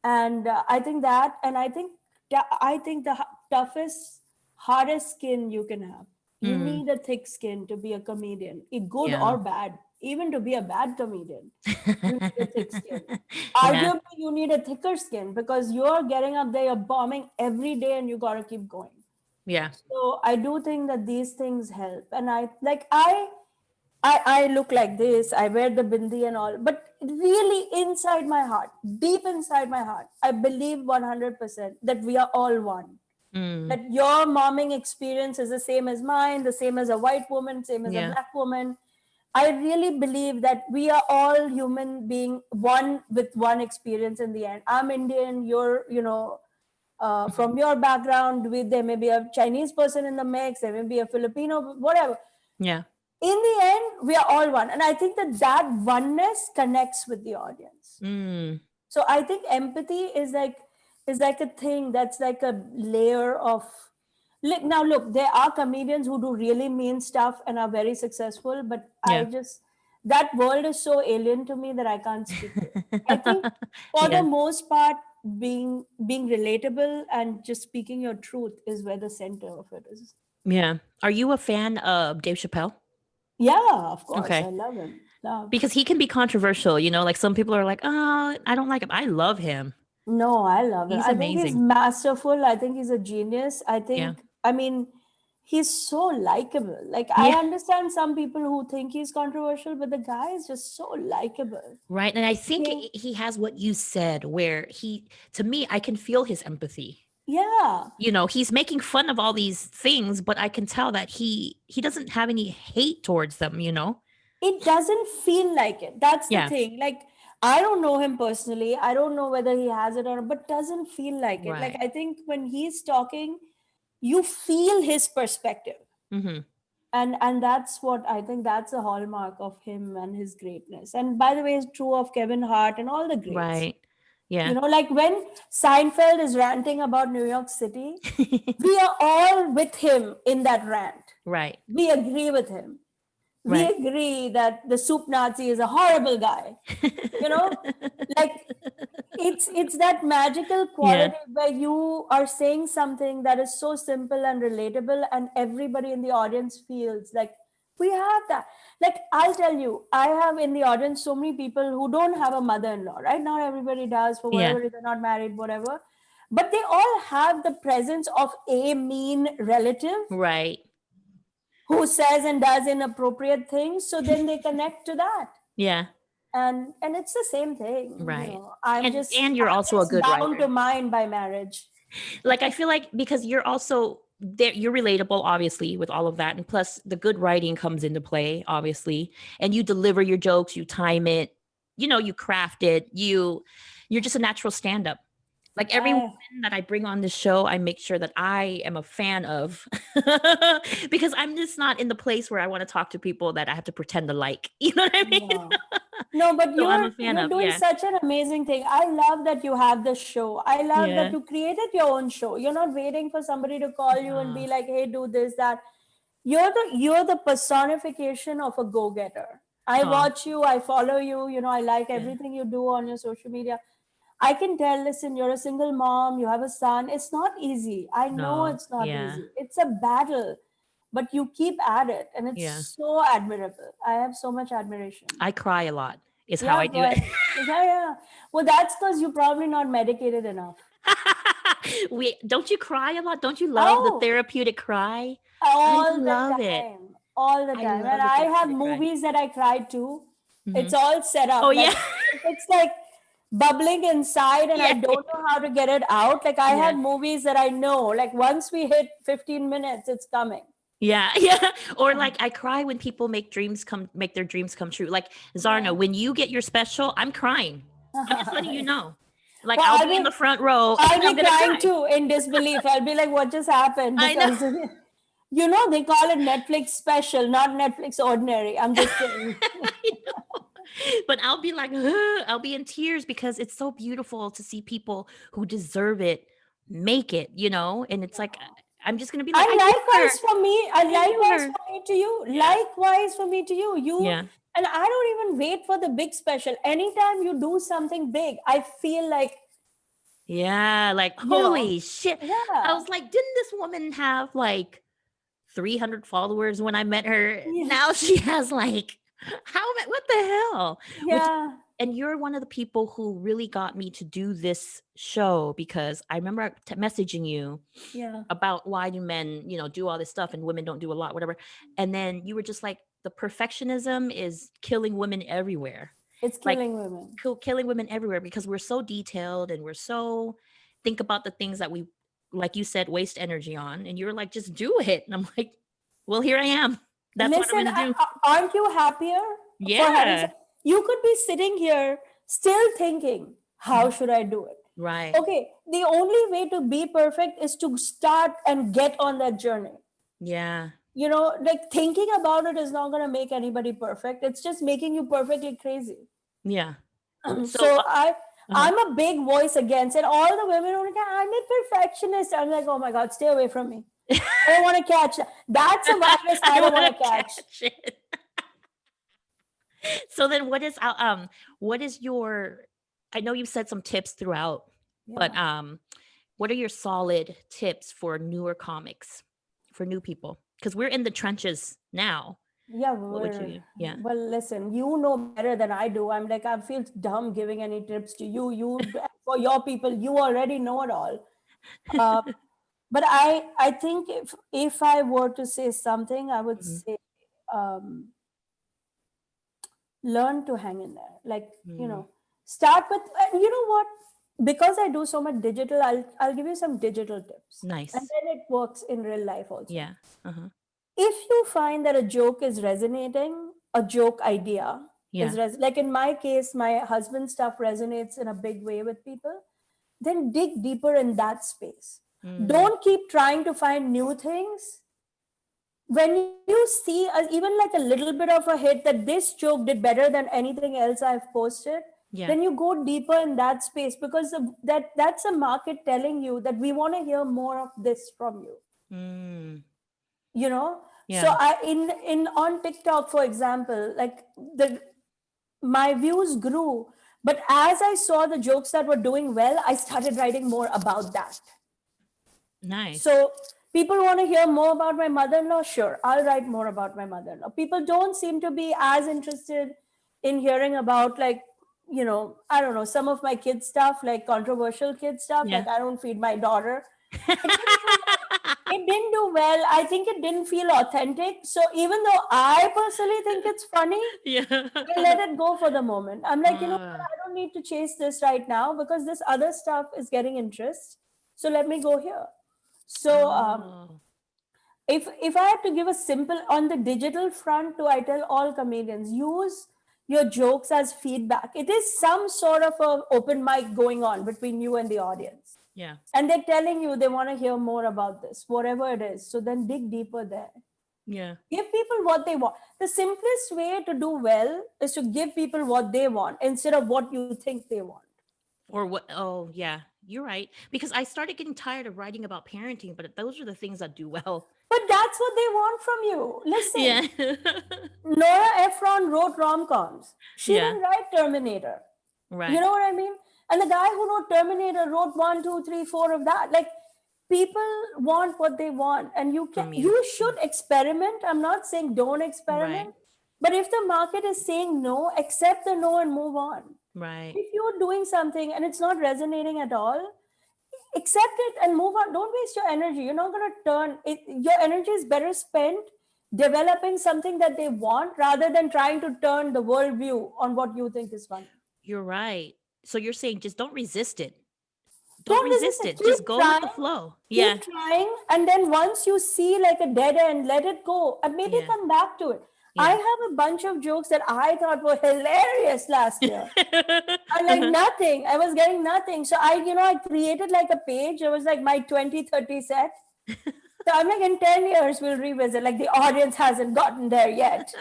And I think that, and I think the toughest, hardest skin you can have. You Mm, need a thick skin to be a comedian, good yeah. or bad. Even to be a bad comedian, you need a thick skin. Yeah. Arguably, you need a thicker skin because you're getting up there, you're bombing every day, and you gotta keep going. Yeah. So I do think that these things help, and I look like this, I wear the bindi and all, but really inside my heart, deep inside my heart, I believe 100% that we are all one. Mm, That your momming experience is the same as mine, the same as a white woman, same as a yeah. black woman. I really believe that we are all human being, one with one experience in the end. I'm Indian, you're, Mhm. from your background, there may be a Chinese person in the mix, there may be a Filipino, whatever. Yeah. In the end, we are all one. And I think that that oneness connects with the audience. Mm, So I think empathy is like a thing that's like a layer of, like, now look, there are comedians who do really mean stuff and are very successful, but yeah. I just, that world is so alien to me that I can't speak to it. I think for the Yeah. most part, being relatable and just speaking your truth is where the center of it is. Yeah. Are you a fan of Dave Chappelle? Yeah, of course, I Okay. love him. Love. Because he can be controversial, like some people are like, oh, I don't like him. I love him. No, I love him. He's I think he's amazing. masterful. I think he's a genius. Yeah. I mean, he's so likable. Like, I Yeah. understand some people who think he's controversial, but the guy is just so likable. Right. And I think Yeah. he has what you said, where to me, I can feel his empathy. Yeah. He's making fun of all these things, but I can tell that he doesn't have any hate towards them. It doesn't feel like it. That's the Yeah. thing. Like, I don't know him personally. I don't know whether he has it or not, but doesn't feel like it. Like, Right. I think when he's talking, you feel his perspective. Mm-hmm. And that's what I think, that's a hallmark of him and his greatness. And by the way, it's true of Kevin Hart and all the greats. Right. Yeah. Like when Seinfeld is ranting about New York City, we are all with him in that rant. Right. We agree with him. We Right. agree that the soup Nazi is a horrible guy. you know like, it's that magical Yeah. quality where you are saying something that is so simple and relatable, and everybody in the audience feels like we have that. Like, I'll tell you, I have in the audience so many people who don't have a mother-in-law. Right, not everybody does, for Yeah. whatever reason, they're not married, whatever, but they all have the presence of a mean relative Right. who says and does inappropriate things, so then they connect to that. Yeah. And it's the same thing. Right. i'm And just and you're i'm also a just good bound writer. to mine by marriage. Like I feel like because you're also there, you're relatable, obviously, with all of that, and plus the good writing comes into play, obviously, and you deliver your jokes, you time it, you craft it, you're just a natural stand-up. Like every woman I, that I bring on this show, I make sure that I am a fan of because I'm just not in the place where I want to talk to people that I have to pretend to like. You know what I mean? no, no, but So I'm a you're fan you're of, doing yeah. such an amazing thing. I love that you have this show. I love that Yeah. you created your own show. You're not waiting for somebody to call you and Uh, be like, hey, do this, that. You're the personification of a go-getter. I oh, watch you, I follow you, I like yeah. everything you do on your social media. I can tell, listen, you're a single mom, you have a son. It's not easy. I know No. it's not Yeah. easy. It's a battle, but you keep at it, and it's Yeah. so admirable. I have so much admiration. I cry a lot is how Yeah, I do it. but yeah, yeah. Well, that's because you're probably not medicated enough. Don't you cry a lot? Don't you love the Oh, therapeutic cry? I all the love it. time, all the I time. And love the I have therapeutic cry. movies that I cry to. Hmm. It's all set Oh up. Like, yeah. if it's like bubbling inside and I Yeah. don't know how to get it out. Like, I Yeah. have movies that I know, like, once we hit 15 minutes, it's coming. Yeah. Yeah. Or like I cry when people make their dreams come true. Like Yeah. Zarna, when you get your special, I'm crying. I'm just letting you know. Like Well, I'll be in the front row and I'll I'm be gonna crying cry. too in disbelief. I'll be like, what just happened? I know. Because They call it Netflix special, not Netflix ordinary. I'm just saying. I know. But I'll be like, I'll be in tears because it's so beautiful to see people who deserve it make it, and it's like, I'm just gonna be like, And I knew her. likewise for me, and I knew likewise her. for me to you, Yeah. likewise for me to you. Yeah. And I don't even wait for the big special. Anytime you do something big, I feel like, Yeah. Like, holy shit. I yeah, was like, didn't this woman have like 300 followers when I met her? yeah, Now she has like, what the hell? Which, yeah, and you're one of the people who really got me to do this show because I remember messaging you yeah. about why do men, do all this stuff and women don't do a lot, whatever. And then you were just like, the perfectionism is killing women everywhere. It's Like, killing women. killing women everywhere because we're so detailed and we're so think about the things that we, like you said, waste energy on. And you're like, just do it. And I'm like, well, here I am. That's what I'm Listen, going to do. aren't you happier for having? Yeah. You could be sitting here still thinking, how Mhm. should I do it? Right. Okay, the only way to be perfect is to start and get on that journey. Yeah. Like thinking about it is not going to make anybody perfect. It's just making you perfectly crazy. Yeah. So, So uh-huh. I'm a big voice against it. All the women are like, I'm a perfectionist. I'm like, oh my God, stay away from me. I don't want to catch that. That's a virus I I don't want want to to catch. catch it. So then what is your, I know you've said some tips throughout, but Yeah. what are your solid tips for newer comics, for new people? Because we're in the trenches now. Yeah, What would you, yeah. well, listen, you know better than I do. I'm like, I feel dumb giving any tips to you. For your people, you already know it all. Uh, but I think if I were to say something, I would Mhm. say, um, learn to hang in there. Like, Mm, start with, and you know what? Because I do so much digital, I'll give you some digital tips, and nice. then it works in real life also. Yeah. Uh-huh. If you find that a joke is resonating, a joke idea Yeah. like in my case, my husband's stuff resonates in a big way with people, then dig deeper in that space. Mm, Don't keep trying to find new things. When you see even like a little bit of a hit that this joke did better than anything else I've posted, yeah. then you go deeper in that space because that's a market telling you that we want to hear more of this from you. Mm, you know so yeah. I in on TikTok, for example, like the my views grew, but as I saw the jokes that were doing well, I started writing more about that. Nice. So people want to hear more about my mother-in-law, sure, I'll write more about my mother-in-law. People don't seem to be as interested in hearing about, like, I don't know, some of my kids stuff, like controversial kid stuff, Yeah. like I don't feed my daughter. It didn't do well. I think it didn't feel authentic. So even though I personally think it's funny, Yeah. I let it go for the moment. I'm like, Uh, I don't need to chase this right now because this other stuff is getting interest. So let me go here. So oh, if I had to give a simple on the digital front, I tell all comedians, use your jokes as feedback. It is some sort of a open mic going on between you and the audience, yeah. and they're telling you they want to hear more about this, whatever it is. So then dig deeper there. Yeah. Give people what they want. The simplest way to do well is to give people what they want instead of what you think they want. Or what? Oh, yeah. You're right. Because I started getting tired of writing about parenting, but those are the things that do well. But that's what they want from you. Yeah. Listen, Nora Ephron wrote rom-coms. She Yeah. didn't write Terminator. You Right. know what I mean? And the guy who wrote Terminator wrote one, two, three, four of that. Like, people want what they want, and From you. you should experiment. I'm not saying don't Right. experiment, but if the market is saying no, accept the no and move on. Right. If you're doing something and it's not resonating at all, accept it and move on. Don't waste your energy. You're not going to turn it. Your energy is better spent developing something that they want rather than trying to turn the worldview on what you think is funny. You're right. So you're saying just don't resist it. Don't Don't resist resist it. it. Just go with the flow. Yeah. Keep trying, and then once you see like a dead end, let it go and maybe Yeah. come back to it. I Yeah. have a bunch of jokes that I thought were hilarious last year. I like nothing. I was getting nothing. So I created like a page. It was like my 2030 set. So I'm like, in 10 years, we'll revisit. Like the audience hasn't gotten there yet.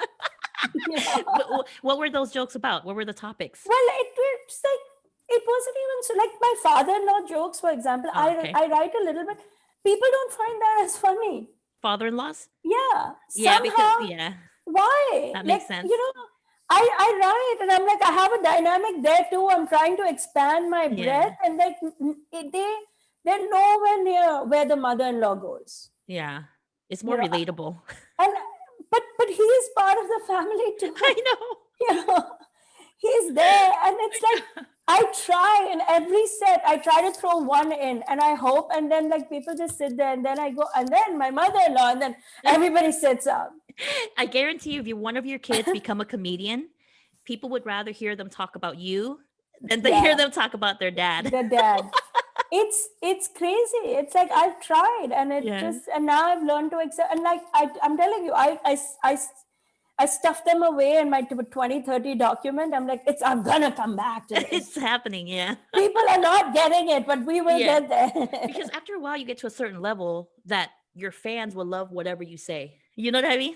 You know? What were those jokes about? What were the topics? Well, it's like, it wasn't even so, like my father-in-law jokes, for example, Oh, okay. I write a little bit. People don't find that as funny. Father-in-laws? Yeah, Yeah, because somehow. yeah, Why? that Like, makes sense. I write and I'm like, I have a dynamic there too. I'm trying to expand my Yeah. breadth, and like they're nowhere near where the mother-in-law goes. Yeah. It's You more know, relatable. and but he is part of the family I too. know. You know, he's there, and it's like I try in every set. I try to throw one in, and I hope, and then like people just sit there, and then I go, and then my mother-in-law, and then everybody sits up. I guarantee you, if one of your kids become a comedian, people would rather hear them talk about you than to hear Yeah, them talk about their dad. the dad. It's crazy. It's like I've tried, and it Yeah. just, and now I've learned to accept. And like I'm telling you, I stuffed them away in my 2030 document. I'm like, I'm gonna come back to It's this. happening. Yeah. People are not getting it, but we will Yeah. get there. Because after a while, you get to a certain level that your fans will love whatever you say. You know what I mean?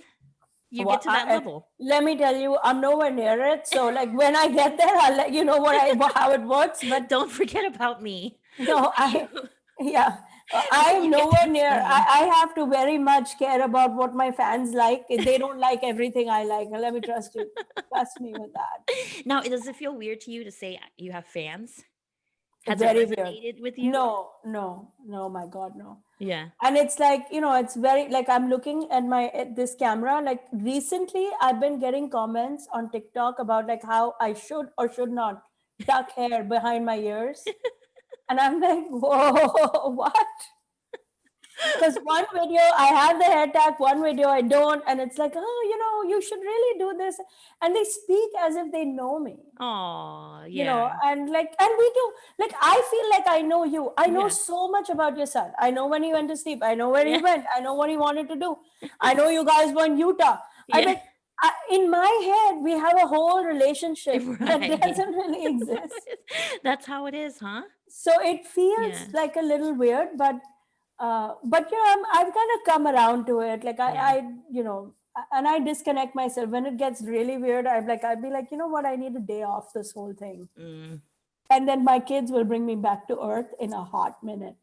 You get Well, to that level. let me tell you, I'm nowhere near it. So like when I get there, I'll let you know how it works. But Don't forget about me. no, You, yeah, until I'm you get to nowhere that near. level. I have to very much care about what my fans like. They don't like everything I like. Let me trust me with that. Now, does it feel weird to you to say you have fans? Has it Very weird. resonated with you? No, no, no, my God, no. Yeah. And it's like, it's very, like, I'm looking at this camera. Like recently, I've been getting comments on TikTok about like how I should or should not tuck hair behind my ears. And I'm like, whoa, what? Because one video I have the hair tag, one video I don't, and it's like, oh, you should really do this, and they speak as if they know me, Oh, yeah. and we do. Like I feel like I know you. I know Yeah. so much about your son. I know when he went to sleep. I know where he Yeah. went. I know what he wanted to do. I know you guys were in Utah. I Yeah. like. In my head, we have a whole relationship that Right. doesn't really exist. That's how it is, huh? So it feels Yeah. like a little weird, but I've kind of come around to it. Like Yeah. and I disconnect myself when it gets really weird. I'd be like, you know what, I need a day off this whole thing, Mm. and then my kids will bring me back to earth in a hot minute.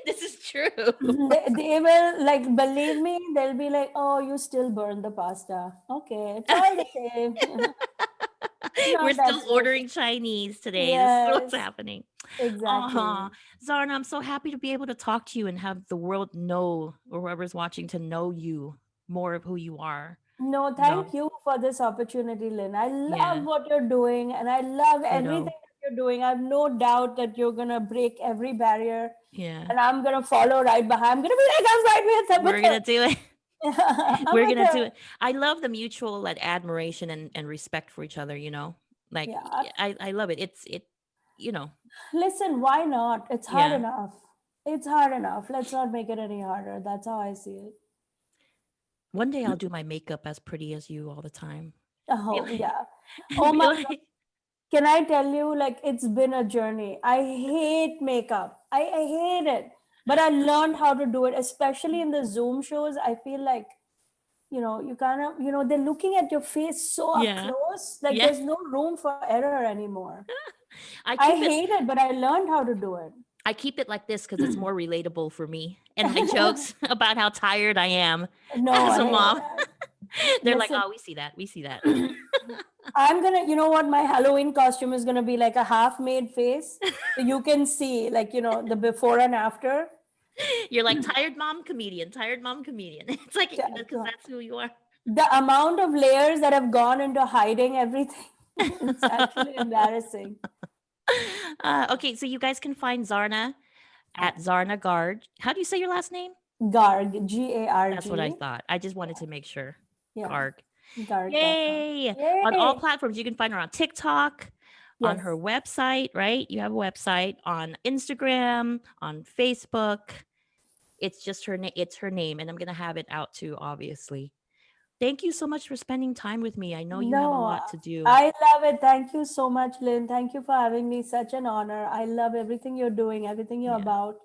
This is true. They will, like, believe me, they'll be like, oh, you still burn the pasta. Okay, it's all the same. We're Not that still special. ordering Chinese today. This is what's Yes, happening. exactly. Uh-huh. Zarna, I'm so happy to be able to talk to you and have the world know, or whoever's watching, to know you more of who you are. No, No. thank you for this opportunity, Lynn. I love Yeah. what you're doing, and I love everything Ditto. that you're doing. I have no doubt that you're gonna break every barrier, Yeah. and I'm gonna follow right behind. I'm gonna be like, I'm right We're with her. gonna do it. I'm We're with gonna do her. it. I love the mutual like admiration and respect for each other, Like Yeah. I love it. It you know, Listen, why not? It's hard yeah. enough. It's hard enough. Let's not make it any harder. That's how I see it. One day I'll do my makeup as pretty as you all the time. Be Oh like, yeah. Oh be my like Can I tell you, like, it's been a journey. I hate makeup. I hate it. But I learned how to do it, especially in the Zoom shows. I feel like, you kind of, they're looking at your face so up yeah. close. Like, Yeah. there's no room for error anymore. I I keep it hate it, but I learned how to do it. I keep it like this because it's more relatable for me. And my jokes about how tired I am No, as a I, mom. They're like, listen, oh, we see that. We see that. I'm gonna, you know what, my Halloween costume is gonna be like a half made face. So you can see, like, the before and after. You're like tired mom comedian, tired mom comedian. It's like Yeah, because that's who you are. the amount of layers that have gone into hiding everything, it's actually embarrassing. Okay, so you guys can find Zarna at Zarna Garg. How do you say your last name? Garg, That's what I Garg. thought. I just wanted to make sure. Yeah, Garg. garg.com. Yay! On all Yay. platforms, you can find her on TikTok, on her Yes. website, right? You have a website on Instagram, on Facebook. It's just her name. It's her name, and I'm gonna have it out too, obviously. Thank you so much for spending time with me. I know you have a No, lot to do. I love it. Thank you so much, Lynn. Thank you for having me. Such an honor. I love everything you're doing, everything you're Yeah. about.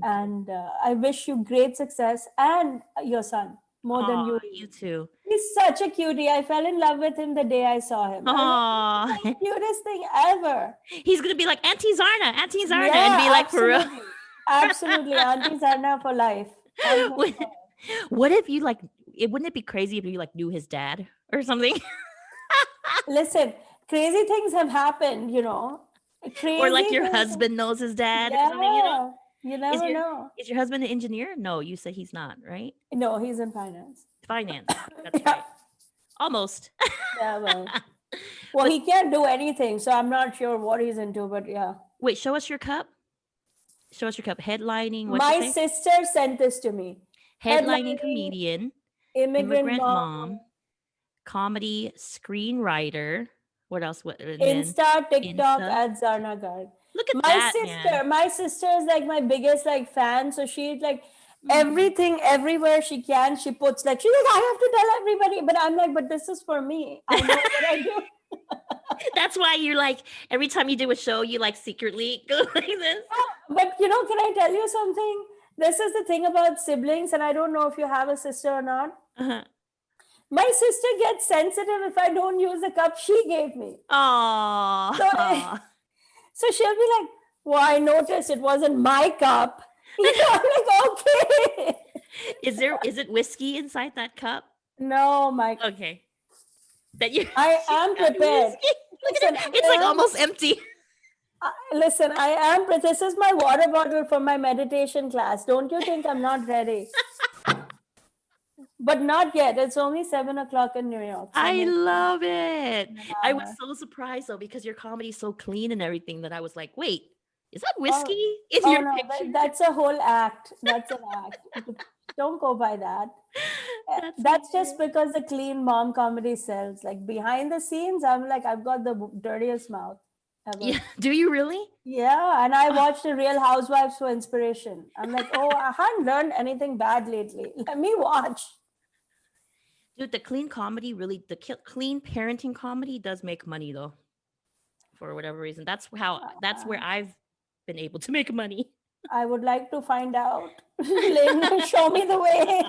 Thank you. And I wish you great success and your son more than Aw, you. you too. He's such a cutie. I fell in love with him the day I saw him. I was like, Aw. this is the cutest thing ever. He's gonna be like Auntie Zarna, and Yeah, be like for real. absolutely. Absolutely. Auntie Zarna for life. I'm here what, for what if you like? Wouldn't it be crazy if you like knew his dad or something, it. Listen, crazy things have happened, or like Crazy your things. husband knows his dad or something? Yeah. You Is never your know. is your husband an engineer? No, you said he's not, right? No, he's in finance. Finance. That's Yeah. right. Almost. Yeah, well. Well, But he can't do anything, so I'm not sure what he's into, but yeah. wait, show us your cup. Show us your cup. Headlining. What'd you My say? sister sent this to me. Headlining Headlining comedian, immigrant immigrant mom, mom, comedy screenwriter. What else? What? And then Insta, TikTok Insta. at Zarna Garg. Look at that, man. My sister is like my biggest like fan. So she's like Mm. everything, everywhere she can, she puts like she's like, I have to tell everybody. But I'm like, but this is for me. I know what I do. That's why you're like every time you do a show, you like secretly go like this. But can I tell you something? This is the thing about siblings, and I don't know if you have a sister or not. Uh-huh. My sister gets sensitive if I don't use the cup she gave me. Aww. So, so she'll be like, well, I noticed it wasn't my cup. I'm like, okay. Is it whiskey inside that cup? No, my. Okay. That you. I She's am got prepared. whiskey. Look Listen, at it. It's like almost empty. Listen, I am. This is my water bottle for my meditation class. Don't you think I'm not ready? But not yet. It's only 7 o'clock in New York. I 7. love it. I was Yeah. so surprised though because your comedy's so clean and everything that I was like, wait, is that Oh, whiskey in oh your no, picture? that's a whole act. That's an act. Don't go by that. That's just hilarious. because the clean mom comedy sells. Like behind the scenes, I'm like, I've got the dirtiest mouth ever. Yeah. Do you really? Yeah, and I watched the Real Housewives for inspiration. I'm like, oh, I haven't learned anything bad lately. Let me watch. Dude, the clean comedy really, clean parenting comedy does make money though, for whatever reason. That's where I've been able to make money. I would like to find out. Lynn, show me the way.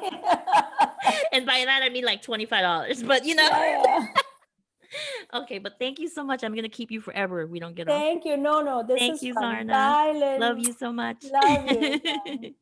And by that I mean like $25, but Yeah. Okay, but thank you so much. I'm gonna keep you forever if we don't get off. Thank you. No, this Thank is you, fun. Zarna. Bye, Lynn. Love you so much. Love you. Bye.